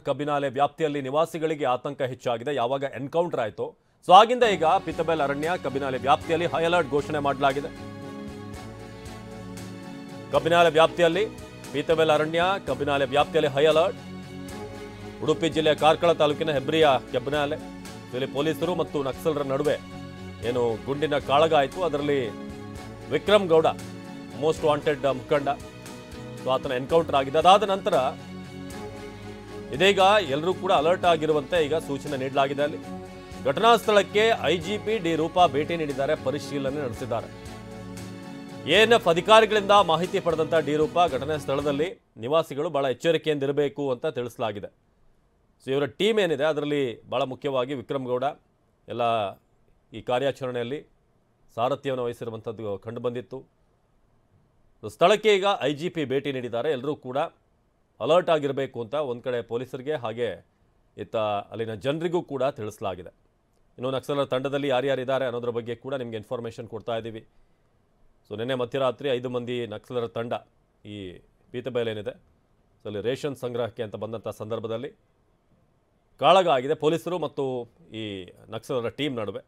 ಕಬ್ಬಿನಾಲೆ ವ್ಯಾಪ್ತಿಯಲ್ಲಿ ನಿವಾಸಿಗಳಿಗೆ ಆತಂಕ ಹೆಚ್ಚಾಗಿದೆ ಯಾವಾಗ ಎನ್ಕೌಂಟರ್ ಆಯಿತು ಸೊ ಆಗಿಂದ ಈಗ ಪಿತಬೆಲ್ ಅರಣ್ಯ ಕಬ್ಬಿನಾಲೆ ವ್ಯಾಪ್ತಿಯಲ್ಲಿ ಹೈ ಅಲರ್ಟ್ ಘೋಷಣೆ ಮಾಡಲಾಗಿದೆ ಕಬ್ಬಿನಾಲೆ ವ್ಯಾಪ್ತಿಯಲ್ಲಿ ಪಿತಬೆಲ್ ಅರಣ್ಯ ಕಬ್ಬಿನಾಲೆ ವ್ಯಾಪ್ತಿಯಲ್ಲಿ ಹೈ ಅಲರ್ಟ್ ಉಡುಪಿ ಜಿಲ್ಲೆಯ ಕಾರ್ಕಳ ತಾಲೂಕಿನ ಹೆಬ್ರಿಯ ಕಬ್ಬಿನಾಲೆ ಇಲ್ಲಿ ಪೊಲೀಸರು ಮತ್ತು ನಕ್ಸಲರ ನಡುವೆ ಏನು ಗುಂಡಿನ ಕಾಳಗ ಆಯಿತು ಅದರಲ್ಲಿ ವಿಕ್ರಮ್ ಗೌಡ ಮೋಸ್ಟ್ ವಾಂಟೆಡ್ ಮುಖಂಡ ಸೊ ಆತನ ಎನ್ಕೌಂಟರ್ ಆಗಿದೆ ಅದಾದ ನಂತರ ಇದೀಗ ಎಲ್ಲರೂ ಕೂಡ ಅಲರ್ಟ್ ಆಗಿರುವಂತೆ ಈಗ ಸೂಚನೆ ನೀಡಲಾಗಿದೆ ಅಲ್ಲಿ ಘಟನಾ ಸ್ಥಳಕ್ಕೆ ಐಜಿಪಿ ಡಿ ರೂಪಾ ಭೇಟಿ ನೀಡಿದ್ದಾರೆ ಪರಿಶೀಲನೆ ನಡೆಸಿದ್ದಾರೆ ಎಎನ್ಎಫ್ ಅಧಿಕಾರಿಗಳಿಂದ ಮಾಹಿತಿ ಪಡೆದಂತ ಡಿ ರೂಪಾ ಘಟನಾ ಸ್ಥಳದಲ್ಲಿ ನಿವಾಸಿಗಳು ಬಹಳ ಎಚ್ಚರಿಕೆಯಿಂದ ಇರಬೇಕು ಅಂತ ತಿಳಿಸಲಾಗಿದೆ ಸೊ ಇವರ ಟೀಮ್ ಏನಿದೆ ಅದರಲ್ಲಿ ಬಹಳ ಮುಖ್ಯವಾಗಿ ವಿಕ್ರಮ್ ಗೌಡ ಎಲ್ಲ ಈ ಕಾರ್ಯಾಚರಣೆಯಲ್ಲಿ ಸಾರಥ್ಯವನ್ನು ವಹಿಸಿರುವಂಥದ್ದು ಕಂಡು ಬಂದಿತ್ತು ಸ್ಥಳಕ್ಕೆ ಈಗ ಐಜಿಪಿ ಭೇಟಿ ನೀಡಿದ್ದಾರೆ ಎಲ್ಲರೂ ಕೂಡ ಅಲರ್ಟ್ ಆಗಿರಬೇಕು ಅಂತ ಒಂದು ಕಡೆ ಪೊಲೀಸರಿಗೆ ಹಾಗೆ ಇತ್ತ ಅಲ್ಲಿನ ಜನರಿಗೂ ಕೂಡ ತಿಳಿಸಲಾಗಿದೆ ಇನ್ನು ನಕ್ಸಲರ ತಂಡದಲ್ಲಿ ಯಾರ್ಯಾರಿದ್ದಾರೆ ಅನ್ನೋದ್ರ ಬಗ್ಗೆ ಕೂಡ ನಿಮಗೆ ಇನ್ಫಾರ್ಮೇಷನ್ ಕೊಡ್ತಾ ಇದ್ದೀವಿ ಸೊ ನಿನ್ನೆ ಮಧ್ಯರಾತ್ರಿ 5 ಮಂದಿ ನಕ್ಸಲರ ತಂಡ ಈ ಪೀತಬೆಲ್ ಏನಿದೆ ಸೊ ಅಲ್ಲಿ ರೇಷನ್ ಸಂಗ್ರಹಕ್ಕೆ ಅಂತ ಬಂದಂಥ ಸಂದರ್ಭದಲ್ಲಿ ಕಾಳಗ ಆಗಿದೆ ಪೊಲೀಸರು ಮತ್ತು ಈ ನಕ್ಸಲರ ಟೀಮ್ ನಡುವೆ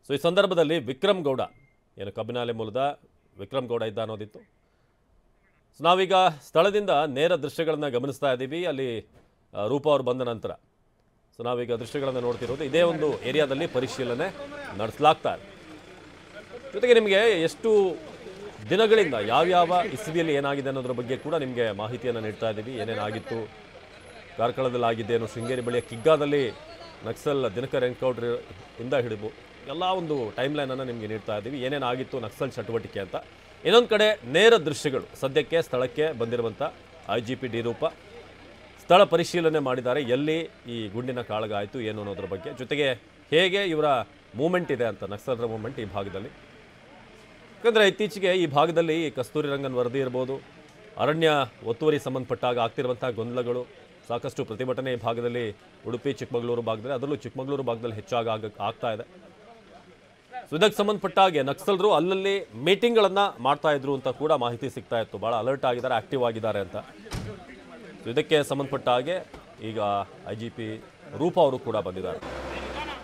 ಸೊ ಈ ಸಂದರ್ಭದಲ್ಲಿ ವಿಕ್ರಮ್ ಗೌಡ ಏನು ಕಬ್ಬಿನಾಲೆ ಮೂಲದ ವಿಕ್ರಮ್ ಗೌಡ ಇದ್ದ ಅನ್ನೋದಿತ್ತು ಸೊ ನಾವೀಗ ಸ್ಥಳದಿಂದ ನೇರ ದೃಶ್ಯಗಳನ್ನು ಗಮನಿಸ್ತಾ ಇದ್ದೀವಿ ಅಲ್ಲಿ ರೂಪಾ ಅವರು ಬಂದ ನಂತರ ಸೊ ನಾವೀಗ ದೃಶ್ಯಗಳನ್ನು ನೋಡ್ತಿರೋದು ಇದೇ ಒಂದು ಏರಿಯಾದಲ್ಲಿ ಪರಿಶೀಲನೆ ನಡೆಸಲಾಗ್ತಾ ಇದೆ ಜೊತೆಗೆ ನಿಮಗೆ ಎಷ್ಟು ದಿನಗಳಿಂದ ಯಾವ್ಯಾವ ಇಸ್ವಿಯಲ್ಲಿ ಏನಾಗಿದೆ ಅನ್ನೋದ್ರ ಬಗ್ಗೆ ಕೂಡ ನಿಮಗೆ ಮಾಹಿತಿಯನ್ನು ನೀಡ್ತಾ ಇದ್ದೀವಿ ಏನೇನಾಗಿತ್ತು ಕಾರ್ಕಳದಲ್ಲಿ ಆಗಿದ್ದೇನು ಶೃಂಗೇರಿ ಬಳಿಯ ಕಿಗ್ಗಾದಲ್ಲಿ ನಕ್ಸಲ್ ದಿನಕರ್ ಎನ್ಕೌಂಟರ್ ಇಂದ ಹಿಡಿದು ಎಲ್ಲ ಒಂದು ಟೈಮ್ ಲೈನನ್ನು ನಿಮಗೆ ನೀಡ್ತಾ ಇದ್ದೀವಿ ಏನೇನಾಗಿತ್ತು ನಕ್ಸಲ್ ಚಟುವಟಿಕೆ ಅಂತ ಇನ್ನೊಂದು ಕಡೆ ನೇರ ದೃಶ್ಯಗಳು ಸದ್ಯಕ್ಕೆ ಸ್ಥಳಕ್ಕೆ ಬಂದಿರುವಂಥ ಐಜಿಪಿ ಡಿ ರೂಪಾ ಸ್ಥಳ ಪರಿಶೀಲನೆ ಮಾಡಿದ್ದಾರೆ ಎಲ್ಲಿ ಈ ಗುಂಡಿನ ಕಾಳಗ ಆಯಿತು ಏನು ಅನ್ನೋದ್ರ ಬಗ್ಗೆ ಜೊತೆಗೆ ಹೇಗೆ ಇವರ ಮೂಮೆಂಟ್ ಇದೆ ಅಂತ ನಕ್ಸಲರ ಮೂಮೆಂಟ್ ಈ ಭಾಗದಲ್ಲಿ ಯಾಕಂದರೆ ಇತ್ತೀಚೆಗೆ ಈ ಭಾಗದಲ್ಲಿ ಕಸ್ತೂರಿ ರಂಗನ್ ವರದಿ ಇರ್ಬೋದು ಅರಣ್ಯ ಒತ್ತುವರಿ ಸಂಬಂಧಪಟ್ಟಾಗ ಆಗ್ತಿರುವಂಥ ಗೊಂದಲಗಳು ಸಾಕಷ್ಟು ಪ್ರತಿಭಟನೆ ಈ ಭಾಗದಲ್ಲಿ ಉಡುಪಿ ಚಿಕ್ಕಮಗಳೂರು ಭಾಗದಲ್ಲಿ ಅದರಲ್ಲೂ ಚಿಕ್ಕಮಗಳೂರು ಭಾಗದಲ್ಲಿ ಹೆಚ್ಚಾಗಿ ಆಗ್ತಾ ಇದೆ ಸೊ ಇದಕ್ಕೆ ಸಂಬಂಧಪಟ್ಟ ಹಾಗೆ ನಕ್ಸಲರು ಅಲ್ಲಲ್ಲಿ ಮೀಟಿಂಗ್ಗಳನ್ನು ಮಾಡ್ತಾ ಇದ್ರು ಅಂತ ಕೂಡ ಮಾಹಿತಿ ಸಿಗ್ತಾ ಇತ್ತು ಭಾಳ ಅಲರ್ಟ್ ಆಗಿದ್ದಾರೆ ಆಕ್ಟಿವ್ ಆಗಿದ್ದಾರೆ ಅಂತ ಸೊ ಇದಕ್ಕೆ ಸಂಬಂಧಪಟ್ಟ ಹಾಗೆ ಈಗ ಐಜಿಪಿ ರೂಪಾ ಅವರು ಕೂಡ ಬಂದಿದ್ದಾರೆ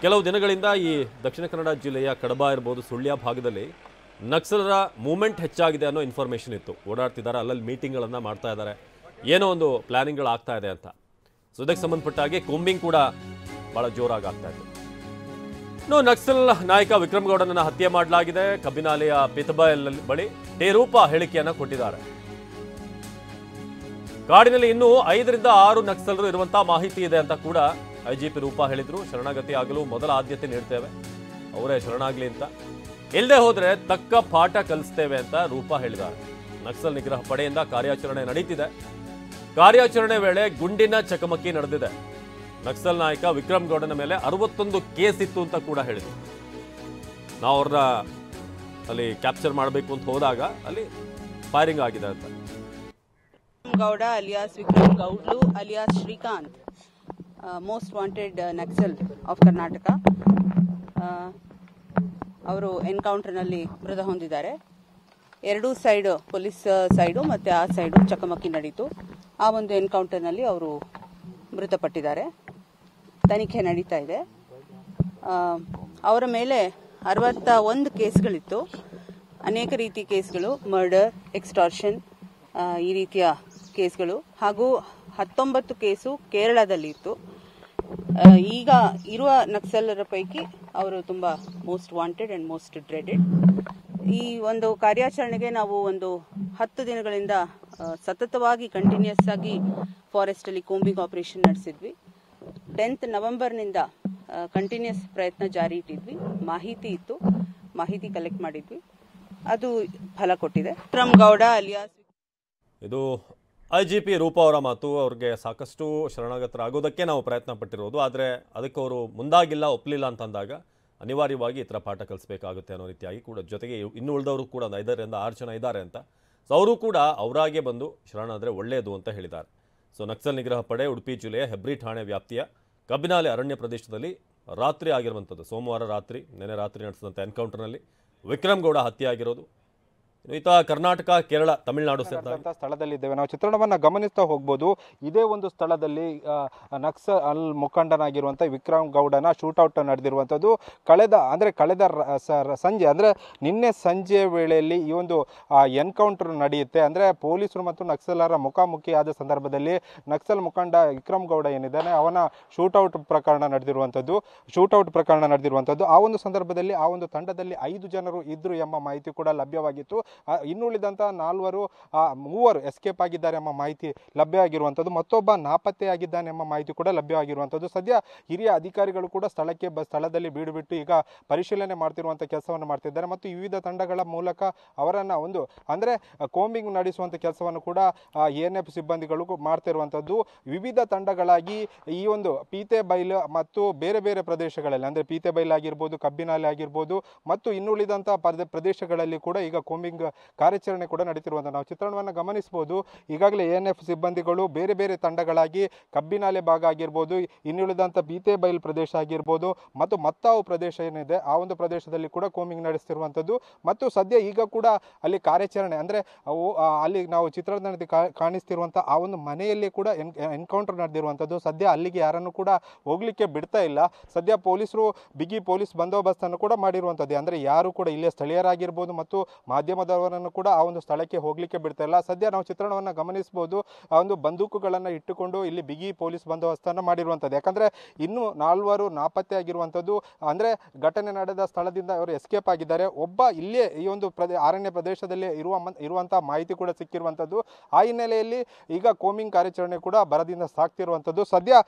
ಕೆಲವು ದಿನಗಳಿಂದ ಈ ದಕ್ಷಿಣ ಕನ್ನಡ ಜಿಲ್ಲೆಯ ಕಡಬ ಇರ್ಬೋದು ಸುಳ್ಯ ಭಾಗದಲ್ಲಿ ನಕ್ಸಲರ ಮೂವ್ಮೆಂಟ್ ಹೆಚ್ಚಾಗಿದೆ ಅನ್ನೋ ಇನ್ಫಾರ್ಮೇಷನ್ ಇತ್ತು ಓಡಾಡ್ತಿದ್ದಾರೆ ಅಲ್ಲಲ್ಲಿ ಮೀಟಿಂಗ್ಗಳನ್ನು ಮಾಡ್ತಾ ಇದ್ದಾರೆ ಏನೋ ಒಂದು ಪ್ಲಾನಿಂಗ್ಗಳು ಆಗ್ತಾ ಇದೆ ಅಂತ ಸೊ ಇದಕ್ಕೆ ಸಂಬಂಧಪಟ್ಟ ಹಾಗೆ ಕೂಂಬಿಂಗ್ ಕೂಡ ಭಾಳ ಜೋರಾಗಿ ಆಗ್ತಾ ಇದೆ ಇನ್ನು ನಕ್ಸಲ್ ನಾಯಕ ವಿಕ್ರಮ್ ಗೌಡನನ್ನು ಹತ್ಯೆ ಮಾಡಲಾಗಿದೆ ಕಬ್ಬಿನಾಲೆಯ ಪಿತಬೆಲ್ ಬಳಿ ಡಿ ರೂಪಾ ಹೇಳಿಕೆಯನ್ನು ಕೊಟ್ಟಿದ್ದಾರೆ ಕಾಡಿನಲ್ಲಿ ಇನ್ನೂ 5 ರಿಂದ 6 ನಕ್ಸಲರು ಇರುವಂತಹ ಮಾಹಿತಿ ಇದೆ ಅಂತ ಕೂಡ ಐಜಿಪಿ ರೂಪಾ ಹೇಳಿದ್ರು ಶರಣಾಗತಿ ಆಗಲು ಮೊದಲ ಆದ್ಯತೆ ನೀಡ್ತೇವೆ ಅವರೇ ಶರಣಾಗ್ಲಿ ಅಂತ ಇಲ್ಲದೆ ಹೋದ್ರೆ ತಕ್ಕ ಪಾಠ ಕಲಿಸ್ತೇವೆ ಅಂತ ರೂಪಾ ಹೇಳಿದ್ದಾರೆ ನಕ್ಸಲ್ ನಿಗ್ರಹ ಪಡೆಯಿಂದ ಕಾರ್ಯಾಚರಣೆ ನಡೀತಿದೆ ಕಾರ್ಯಾಚರಣೆ ವೇಳೆ ಗುಂಡಿನ ಚಕಮಕಿ ನಡೆದಿದೆ ನಕ್ಸಲ್ ನಾಯಕ ವಿಕ್ರಮ್ ಗೌಡನ ಮೇಲೆ 61 ಕೇಸ್ ಇತ್ತು ಅಂತ ಕೂಡ ಹೇಳಿದ್ರು ನಾವು ಅವ್ರನ್ನ ಅಲ್ಲಿ ಕ್ಯಾಪ್ಚರ್ ಮಾಡಬೇಕು ಅಂತ ಹೋದಾಗ ಅಲ್ಲಿ ಫೈರಿಂಗ್ ಆಗಿದೆ ಅಂತ Gowda alias Vikram Gowdlu alias Srikanth most wanted Naxal of Karnataka ಅವರು ಎನ್ಕೌಂಟರ್ನಲ್ಲಿ ಮೃತ ಹೊಂದಿದ್ದಾರೆ ಎರಡೂ ಸೈಡ್ ಪೊಲೀಸ್ ಸೈಡು ಮತ್ತು ಆ ಸೈಡು ಚಕಮಕಿ ನಡೀತು ಆ ಒಂದು ಎನ್ಕೌಂಟರ್ನಲ್ಲಿ ಅವರು ಮೃತಪಟ್ಟಿದ್ದಾರೆ ತನಿಖೆ ನಡೀತಾ ಇದೆ ಅವರ ಮೇಲೆ 61 ಕೇಸ್ಗಳಿತ್ತು ಅನೇಕ ರೀತಿ ಕೇಸ್ಗಳು ಮರ್ಡರ್ ಎಕ್ಸ್ಟಾರ್ಷನ್ ಈ ರೀತಿಯ ಕೇಸ್ಗಳು ಹಾಗೂ 19 ಕೇಸು ಕೇರಳದಲ್ಲಿ ಇತ್ತು ಈಗ ಇರುವ ನಕ್ಸಲರ ಪೈಕಿ ಅವರು ತುಂಬಾ most wanted and most dreaded ಈ ಒಂದು ಕಾರ್ಯಾಚರಣೆಗೆ ನಾವು ಒಂದು 10 ದಿನಗಳಿಂದ ಸತತವಾಗಿ ಕಂಟಿನ್ಯೂಸ್ ಆಗಿ ಫಾರೆಸ್ಟ್ ಅಲ್ಲಿ ಕೂಂಬಿಂಗ್ ಆಪರೇಷನ್ ನಡೆಸಿದ್ವಿ 10th ನವೆಂಬರ್ನಿಂದ ಕಂಟಿನ್ಯೂಸ್ ಪ್ರಯತ್ನ ಜಾರಿ ಇಟ್ಟಿದ್ವಿ ಮಾಹಿತಿ ಇತ್ತು ಮಾಹಿತಿ ಕಲೆಕ್ಟ್ ಮಾಡಿದ್ವಿ ಅದು ಫಲ ಕೊಟ್ಟಿದೆ ವಿಕ್ರಮ್ ಗೌಡ ಅಲಿಯಾಸ್ ಇದು ಐಜಿಪಿ ರೂಪಾ ಅವರ ಮಾತು ಅವ್ರಿಗೆ ಸಾಕಷ್ಟು ಶರಣಾಗತರಾಗೋದಕ್ಕೆ ನಾವು ಪ್ರಯತ್ನ ಪಟ್ಟಿರೋದು ಆದರೆ ಅದಕ್ಕೆ ಅವರು ಮುಂದಾಗಿಲ್ಲ ಒಪ್ಪಲಿಲ್ಲ ಅಂತಂದಾಗ ಅನಿವಾರ್ಯವಾಗಿ ಈ ಥರ ಪಾಠ ಕಲಿಸಬೇಕಾಗುತ್ತೆ ಅನ್ನೋ ರೀತಿಯಾಗಿ ಕೂಡ ಜೊತೆಗೆ ಇನ್ನು ಉಳಿದವರು ಕೂಡ ಒಂದು 5 ರಿಂದ 6 ಜನ ಇದ್ದಾರೆ ಅಂತ ಸೊ ಅವರು ಕೂಡ ಅವರಾಗೆ ಬಂದು ಶರಣಾದರೆ ಒಳ್ಳೆಯದು ಅಂತ ಹೇಳಿದ್ದಾರೆ ಸೊ ನಕ್ಸಲ್ ನಿಗ್ರಹ ಪಡೆ ಉಡುಪಿ ಜಿಲ್ಲೆಯ ಹೆಬ್ರಿ ಠಾಣೆ ವ್ಯಾಪ್ತಿಯ ಕಬ್ಬಿನಾಲೆ ಅರಣ್ಯ ಪ್ರದೇಶದಲ್ಲಿ ರಾತ್ರಿ ಆಗಿರುವಂಥದ್ದು ಸೋಮವಾರ ರಾತ್ರಿ ನೆನೆ ರಾತ್ರಿ ನಡೆಸಿದಂಥ ಎನ್ಕೌಂಟರ್ನಲ್ಲಿ ವಿಕ್ರಮ್ ಗೌಡ ಹತ್ಯೆ ಆಗಿರೋದು ಈತ ಕರ್ನಾಟಕ, ಕೇರಳ, ತಮಿಳುನಾಡು ಸೇರಿದಂತ ಸ್ಥಳದಲ್ಲಿದ್ದೇವೆ. ನಾವು ಚಿತ್ರಣವನ್ನ ಗಮನಿಸ್ತಾ ಹೋಗ್ಬೋದು. ಇದೇ ಒಂದು ಸ್ಥಳದಲ್ಲಿ ನಕ್ಸಲ್ ಮುಖಂಡನಾಗಿರುವಂಥ ವಿಕ್ರಮ್ ಗೌಡನ ಶೂಟೌಟ್ ನಡೆದಿರುವಂಥದ್ದು ಕಳೆದ ಸಂಜೆ ಅಂದರೆ ನಿನ್ನೆ ಸಂಜೆ ವೇಳೆಯಲ್ಲಿ ಈ ಒಂದು ಎನ್ಕೌಂಟರ್ ನಡೆಯುತ್ತೆ. ಅಂದರೆ ಪೊಲೀಸರು ಮತ್ತು ನಕ್ಸಲರ ಮುಖಾಮುಖಿಯಾದ ಸಂದರ್ಭದಲ್ಲಿ ನಕ್ಸಲ್ ಮುಖಂಡ ವಿಕ್ರಮ್ ಗೌಡ ಏನಿದ್ದಾನೆ ಅವನ ಶೂಟೌಟ್ ಪ್ರಕರಣ ನಡೆದಿರುವಂಥದ್ದು. ಆ ಒಂದು ಸಂದರ್ಭದಲ್ಲಿ ಆ ಒಂದು ತಂಡದಲ್ಲಿ 5 ಜನರು ಇದ್ರು ಎಂಬ ಮಾಹಿತಿ ಕೂಡ ಲಭ್ಯವಾಗಿತ್ತು. ಇನ್ನುಳಿದಂಥ 3 ಎಸ್ಕೇಪ್ ಆಗಿದ್ದಾರೆ ಎಂಬ ಮಾಹಿತಿ ಲಭ್ಯ ಆಗಿರುವಂಥದ್ದು. ಮತ್ತೊಬ್ಬ ನಾಪತ್ತೆಯಾಗಿದ್ದಾನೆ ಎಂಬ ಮಾಹಿತಿ ಕೂಡ ಲಭ್ಯವಾಗಿರುವಂಥದ್ದು. ಸದ್ಯ ಹಿರಿಯ ಅಧಿಕಾರಿಗಳು ಕೂಡ ಸ್ಥಳದಲ್ಲಿ ಬೀಡು ಬಿಟ್ಟು ಈಗ ಪರಿಶೀಲನೆ ಮಾಡ್ತಿರುವಂಥ ಕೆಲಸವನ್ನು ಮಾಡ್ತಿದ್ದಾರೆ ಮತ್ತು ವಿವಿಧ ತಂಡಗಳ ಮೂಲಕ ಅವರನ್ನು ಅಂದರೆ ಕೋಂಬಿಂಗ್ ನಡೆಸುವಂಥ ಕೆಲಸವನ್ನು ಕೂಡ ANF ಸಿಬ್ಬಂದಿಗಳು ಮಾಡ್ತಿರುವಂಥದ್ದು. ವಿವಿಧ ತಂಡಗಳಾಗಿ ಈ ಒಂದು ಪೀತೆಬೈಲು ಮತ್ತು ಬೇರೆ ಬೇರೆ ಪ್ರದೇಶಗಳಲ್ಲಿ ಅಂದರೆ ಪೀತೆಬೈಲ್ ಆಗಿರ್ಬೋದು, ಕಬ್ಬಿನಾಲೆ ಆಗಿರ್ಬೋದು ಮತ್ತು ಇನ್ನುಳಿದಂಥ ಪ್ರದೇಶಗಳಲ್ಲಿ ಕೂಡ ಈಗ ಕೋಂಬಿಂಗ್ ಕಾರ್ಯಾಚರಣೆ ಕೂಡ ನಡೀತಿರುವಂಥ ನಾವು ಚಿತ್ರಣವನ್ನು ಗಮನಿಸಬಹುದು. ಈಗಾಗಲೇ ANF ಸಿಬ್ಬಂದಿಗಳು ಬೇರೆ ಬೇರೆ ತಂಡಗಳಾಗಿ ಕಬ್ಬಿನಾಲೆ ಭಾಗ ಆಗಿರ್ಬೋದು, ಇನ್ನುಳಿದಂಥ ಪೀತೆಬೈಲ್ ಪ್ರದೇಶ ಆಗಿರ್ಬೋದು ಮತ್ತು ಮತ್ತಾವು ಪ್ರದೇಶ ಏನಿದೆ ಆ ಒಂದು ಪ್ರದೇಶದಲ್ಲಿ ಕೂಡ ಕೋಂಬಿಂಗ್ ನಡೆಸ್ತಿರುವಂಥದ್ದು. ಮತ್ತು ಸದ್ಯ ಈಗ ಕೂಡ ಅಲ್ಲಿ ಕಾರ್ಯಾಚರಣೆ ಅಂದರೆ ಅಲ್ಲಿ ನಾವು ಚಿತ್ರಣದಲ್ಲಿ ಕಾಣಿಸ್ತಿರುವಂಥ ಆ ಒಂದು ಮನೆಯಲ್ಲಿ ಕೂಡ ಎನ್ಕೌಂಟರ್ ನಡೆದಿರುವಂಥದ್ದು. ಸದ್ಯ ಅಲ್ಲಿಗೆ ಯಾರನ್ನು ಕೂಡ ಹೋಗ್ಲಿಕ್ಕೆ ಬಿಡ್ತಾ ಇಲ್ಲ. ಸದ್ಯ ಪೊಲೀಸರು ಬಿಗಿ ಪೊಲೀಸ್ ಬಂದೋಬಸ್ತನ್ನು ಕೂಡ ಮಾಡಿರುವಂಥದ್ದು. ಅಂದರೆ ಯಾರು ಕೂಡ ಇಲ್ಲೇ ಸ್ಥಳೀಯರಾಗಿರ್ಬೋದು ಮತ್ತು ಮಾಧ್ಯಮದವರನ್ನು ಕೂಡ ಆ ಒಂದು ಸ್ಥಳಕ್ಕೆ ಹೋಗ್ಲಿಕ್ಕೆ ಬಿಡ್ತಾ ಇಲ್ಲ. ಸದ್ಯ ನಾವು ಚಿತ್ರಣವನ್ನು ಗಮನಿಸಬಹುದು. ಆ ಒಂದು ಬಂದೂಕುಗಳನ್ನು ಇಟ್ಟುಕೊಂಡು ಇಲ್ಲಿ ಬಿಗಿ ಪೊಲೀಸ್ ಬಂದೋಬಸ್ತನ್ನು ಮಾಡಿರುವಂಥದ್ದು. ಯಾಕಂದರೆ ಇನ್ನೂ 4 ನಾಪತ್ತೆ ಆಗಿರುವಂಥದ್ದು. ಅಂದರೆ ಘಟನೆ ನಡೆದ ಸ್ಥಳದಿಂದ ಅವರು ಎಸ್ಕೇಪ್ ಆಗಿದ್ದಾರೆ. ಒಬ್ಬ ಇಲ್ಲೇ ಈ ಒಂದು ಅರಣ್ಯ ಪ್ರದೇಶದಲ್ಲಿ ಇರುವಂಥ ಮಾಹಿತಿ ಕೂಡ ಸಿಕ್ಕಿರುವಂಥದ್ದು. ಆ ಹಿನ್ನೆಲೆಯಲ್ಲಿ ಈಗ ಕೋಂಬಿಂಗ್ ಕಾರ್ಯಾಚರಣೆ ಕೂಡ ಭರದಿಂದ ಸಾಗ್ತಿರುವಂಥದ್ದು. ಸದ್ಯ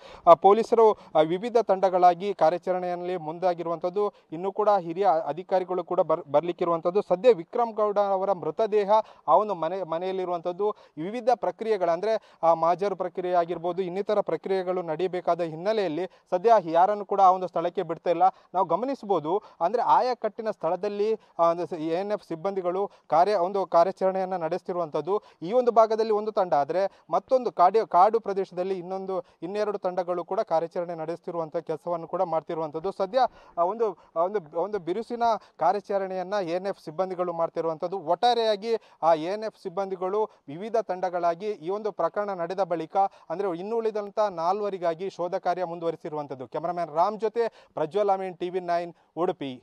ಪೊಲೀಸರು ವಿವಿಧ ತಂಡಗಳಾಗಿ ಕಾರ್ಯಾಚರಣೆಯಲ್ಲಿ ಮುಂದಾಗಿರುವಂಥದ್ದು. ಇನ್ನೂ ಕೂಡ ಹಿರಿಯ ಅಧಿಕಾರಿಗಳು ಕೂಡ ಬರ್ಲಿಕ್ಕಿರುವಂಥದ್ದು. ಸದ್ಯ ವಿಕ್ರಮ್ ಗೌಡ ಅವರ ಮೃತದೇಹ ಆ ಒಂದು ಮನೆಯಲ್ಲಿರುವಂಥದ್ದು. ವಿವಿಧ ಪ್ರಕ್ರಿಯೆಗಳು ಅಂದರೆ ಮಾಜರು ಪ್ರಕ್ರಿಯೆ ಆಗಿರ್ಬೋದು, ಇನ್ನಿತರ ಪ್ರಕ್ರಿಯೆಗಳು ನಡೆಯಬೇಕಾದ ಹಿನ್ನೆಲೆಯಲ್ಲಿ ಸದ್ಯ ಯಾರನ್ನು ಕೂಡ ಆ ಒಂದು ಸ್ಥಳಕ್ಕೆ ಬಿಡ್ತಾ ಇಲ್ಲ. ನಾವು ಗಮನಿಸಬಹುದು. ಅಂದರೆ ಆಯಾ ಕಟ್ಟಿನ ಸ್ಥಳದಲ್ಲಿ ANF ಸಿಬ್ಬಂದಿಗಳು ಕಾರ್ಯಾಚರಣೆಯನ್ನು ನಡೆಸ್ತಿರುವಂಥದ್ದು. ಈ ಒಂದು ಭಾಗದಲ್ಲಿ ಒಂದು ತಂಡ ಆದರೆ ಮತ್ತೊಂದು ಕಾಡು ಪ್ರದೇಶದಲ್ಲಿ 2 ತಂಡಗಳು ಕೂಡ ಕಾರ್ಯಾಚರಣೆ ನಡೆಸ್ತಿರುವಂಥ ಕೆಲಸವನ್ನು ಕೂಡ ಮಾಡ್ತಿರುವಂಥದ್ದು. ಸದ್ಯ ಒಂದು ಬಿರುಸಿನ ಕಾರ್ಯಾಚರಣೆಯನ್ನ ANF ಸಿಬ್ಬಂದಿಗಳು ಮಾಡ್ತಿರುವಂಥದ್ದು. ಒಟ್ಟಾರೆಯಾಗಿ ಆ ANF ಸಿಬ್ಬಂದಿಗಳು ವಿವಿಧ ತಂಡಗಳಾಗಿ ಈ ಒಂದು ಪ್ರಕರಣ ನಡೆದ ಬಳಿಕ ಅಂದರೆ ಇನ್ನುಳಿದಂಥ 4ವರಿಗಾಗಿ ಶೋಧ ಕಾರ್ಯ ಮುಂದುವರಿಸಿರುವಂಥದ್ದು. ಕ್ಯಾಮರಾಮ್ಯಾನ್ ರಾಮ್ ಜೊತೆ ಪ್ರಜ್ವಲ್ ಅಮೀನ್, TV9 ಉಡುಪಿ.